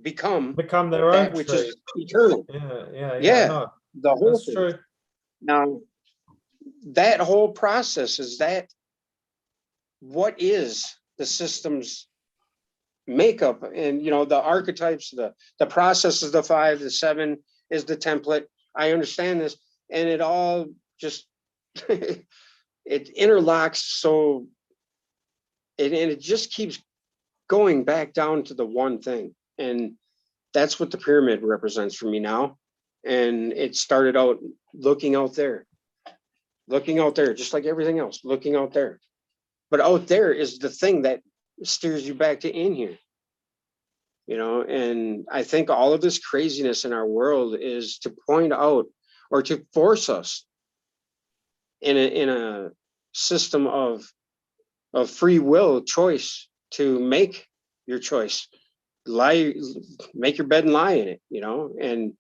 become their that own which tree. is eternal. Yeah. No, The whole that's thing. true. Now, that whole process is that what is the system's makeup, and the archetypes, the processes, the 5, the 7 is the template. I understand this, and it all just it interlocks, so it just keeps going back down to the one thing. And that's what the pyramid represents for me now. And it started out looking out there, just like everything else, looking out there. But out there is the thing that steers you back to in here. And I think all of this craziness in our world is to point out, or to force us in a system of free will choice, to make your choice, make your bed and lie in it, and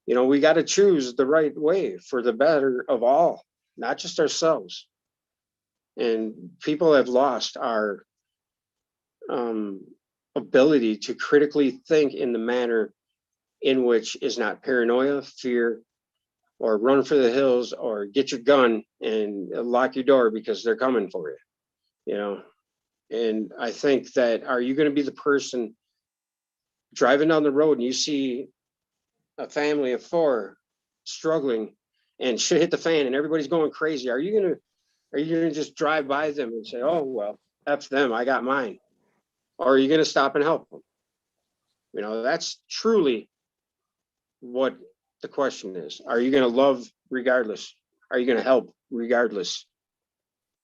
we got to choose the right way for the better of all, not just ourselves. And people have lost our ability to critically think in the manner in which is not paranoia, fear, or run for the hills, or get your gun and lock your door because they're coming for you. And I think that, are you going to be the person driving down the road and you see a family of 4 struggling and shit hit the fan and everybody's going crazy? Are you gonna just drive by them and say, oh well, F them, I got mine. Or are you going to stop and help them? You know, that's truly what the question is. Are you going to love regardless? Are you going to help regardless?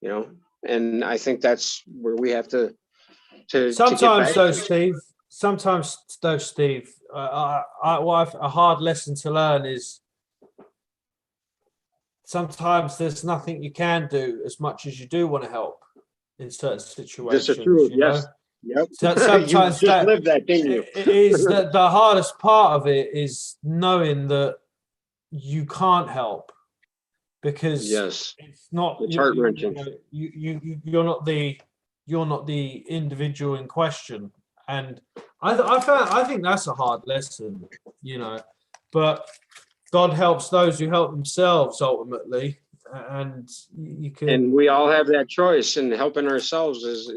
You know, and I think that's where we have to get Sometimes back though, to. Steve. Sometimes though, Steve. A hard lesson to learn is sometimes there's nothing you can do as much as you do want to help in certain This is situations. true. You know, Yes. Yep. so You sometimes just that lived that, didn't you? it is that the hardest part of it is knowing that you can't help because Yes. it's not It's heart you, wrenching. you're not the individual in question, and I think that's a hard lesson, you know, but God helps those who help themselves ultimately, and you And can we all have that choice, and helping ourselves is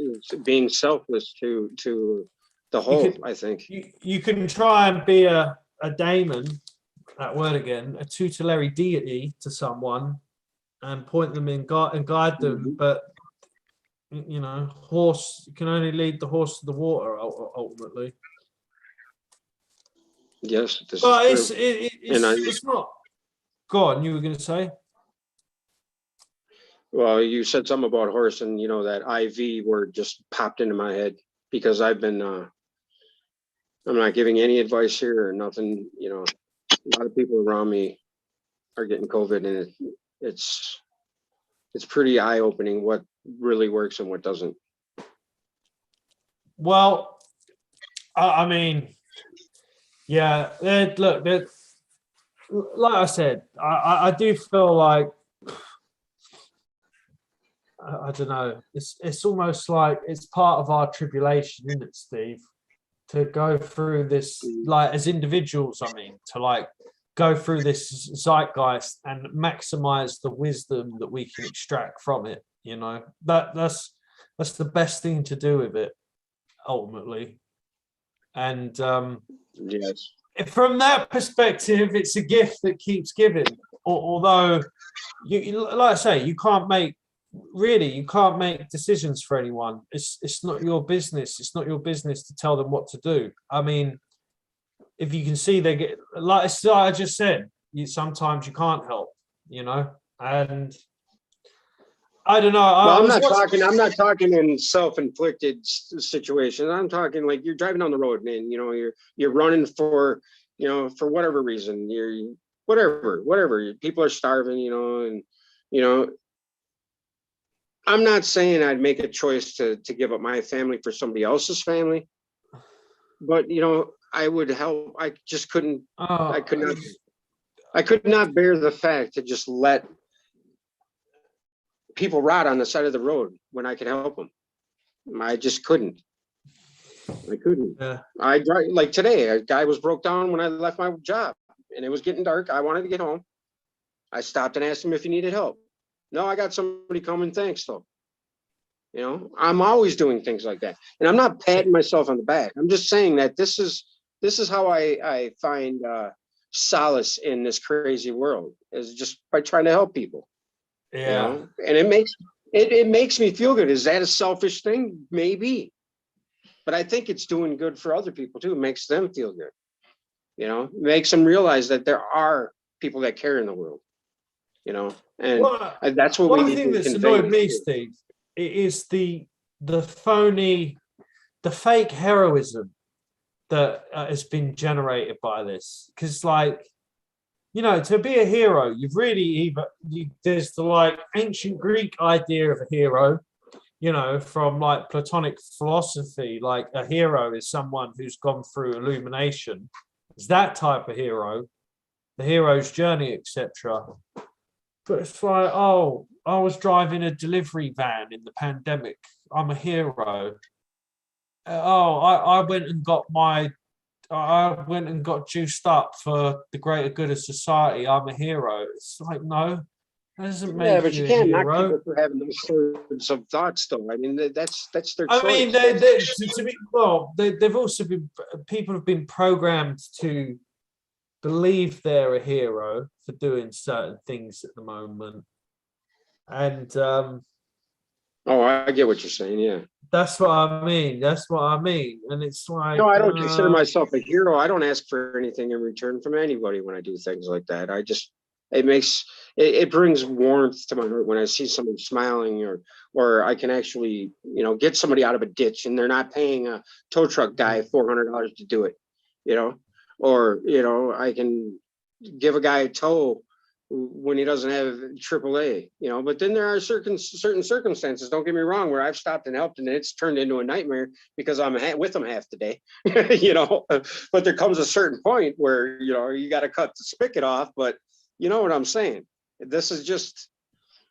being selfless to the you whole, can I think. you can try and be a daemon, that word again, a tutelary deity to someone and point them in guide and guide them, Mhm. but you know, horse you can only lead the horse to the water ultimately. Yes, this is But true. And it's not. Go on, you were going to say. well, you said something about horse, and you know that IV word just popped into my head because I've been. I'm not giving any advice here or nothing. You know, a lot of people around me are getting COVID, and it's it's pretty eye opening what really works and what doesn't. Well, I mean, yeah. Look, like I said, I do feel like I don't know. It's almost like it's part of our tribulation, isn't it, Steve? To go through this, like as individuals, I mean, to like go through this zeitgeist and maximize the wisdom that we can extract from it. You know, that's the best thing to do with it ultimately. And Yes. from that perspective, it's a gift that keeps giving. Although, like I say, you can't make decisions for anyone. It's not your business. It's not your business to tell them what to do. I mean, if you can see they get like I just said, sometimes you can't help, you know. And I don't know. Well, I was watching. I'm not talking in self-inflicted situations. I'm talking like you're driving down the road and you know you're running for you know for whatever reason you're whatever people are starving and you know I'm not saying I'd make a choice to give up my family for somebody else's family, but I would help. I just couldn't. I could Uh, not. I could not bear the fact to just let people rot on the side of the road when I could help them. I just couldn't. I couldn't. yeah. I drive like today. A guy was broke down when I left my job, and it was getting dark. I wanted to get home. I stopped and asked him if he needed help. No, I got somebody coming. Thanks, though. I'm always doing things like that, and I'm not patting myself on the back. I'm just saying that this is how I find solace in this crazy world is just by trying to help people. Yeah. And it makes me feel good. Is that a selfish thing? Maybe, but I think it's doing good for other people too. It makes them feel good. Makes them realize that there are people that care in the world. And Well, that's what we one need thing to that's convey. annoyed me, Steve, is the phony, the fake heroism that has been generated by this. Because, like, to be a hero, you've really there's the like ancient Greek idea of a hero, from like Platonic philosophy, like a hero is someone who's gone through illumination. It's that type of hero, the hero's journey, etc. But it's like, oh, I was driving a delivery van in the pandemic. I'm a hero. Oh, I went and got juiced up for the greater good of society. I'm a hero. It's like, no, that doesn't Yeah, make but you you a can't knock hero. people for having those sorts of thoughts, though. I mean, that's their I mean, choice. to be well, they've also been people have been programmed to believe they're a hero for doing certain things at the moment, and Oh, I get what you're saying. Yeah. That's what I mean. That's what I mean. And it's like, No, I don't consider myself a hero. I don't ask for anything in return from anybody when I do things like that. I just, it makes, it brings warmth to my heart when I see someone smiling, or I can actually, get somebody out of a ditch and they're not paying a tow truck guy $400 to do it, you know, or, I can give a guy a tow when he doesn't have AAA, but then there are certain circumstances, don't get me wrong, where I've stopped and helped and it's turned into a nightmare because I'm with them half the day, but there comes a certain point where, you got to cut the spigot off, but you know what I'm saying? This is just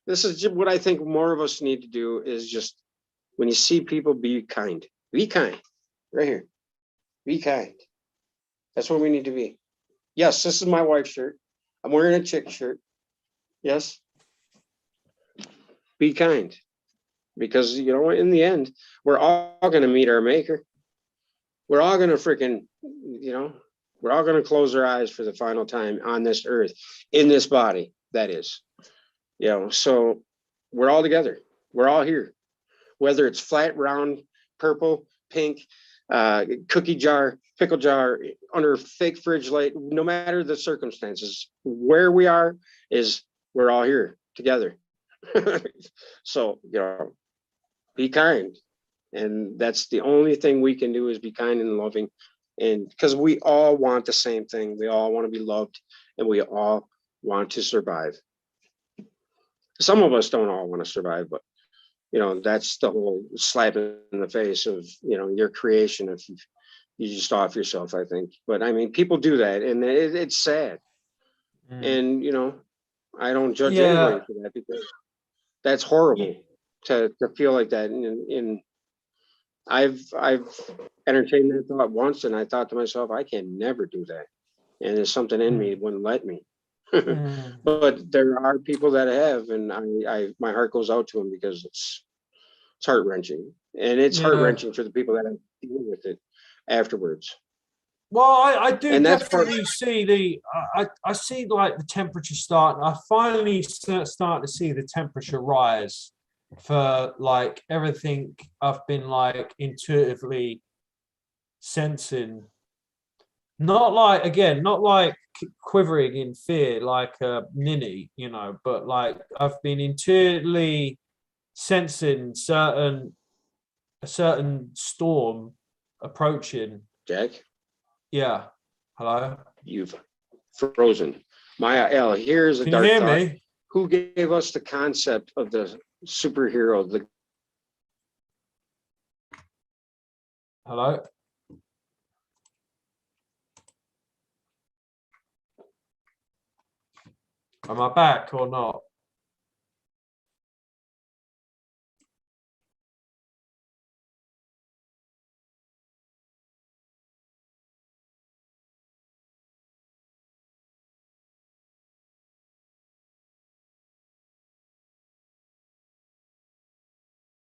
what I think more of us need to do is just, when you see people, be kind, right here, be kind. That's what we need to be. Yes, this is my wife's shirt. I'm wearing a chick shirt. Yes. Be kind. Because, in the end, we're all going to meet our maker. We're all going to freaking, we're all going to close our eyes for the final time on this earth, in this body, that is. So we're all together. We're all here. Whether it's flat, round, purple, pink, cookie jar, pickle jar, under fake fridge light, no matter the circumstances, where we are is we're all here together. So, be kind. And that's the only thing we can do, is be kind and loving. And because we all want the same thing. We all want to be loved, and we all want to survive. Some of us don't all want to survive, but that's the whole slap in the face of, your creation if you just off yourself, I think. But I mean, people do that, and it's sad. And, I don't judge anybody for that, because that's horrible to feel like that. And I've entertained that thought once, and I thought to myself, I can never do that. And there's something in me that wouldn't let me. But there are people that have, and my heart goes out to them, because it's heart-wrenching, and it's heart-wrenching for the people that have to deal with it afterwards. Well, I do And that's definitely see I see like the temperature starting. I finally start to see the temperature rise for like everything I've been like intuitively sensing. Not like quivering in fear like a ninny, but like I've been intuitively sensing a certain storm approaching. Jack, Yeah. Hello. you've frozen. Maya L, here's a Can you dark hear thought. me? Who gave us the concept of the superhero? Hello. Am I back or not?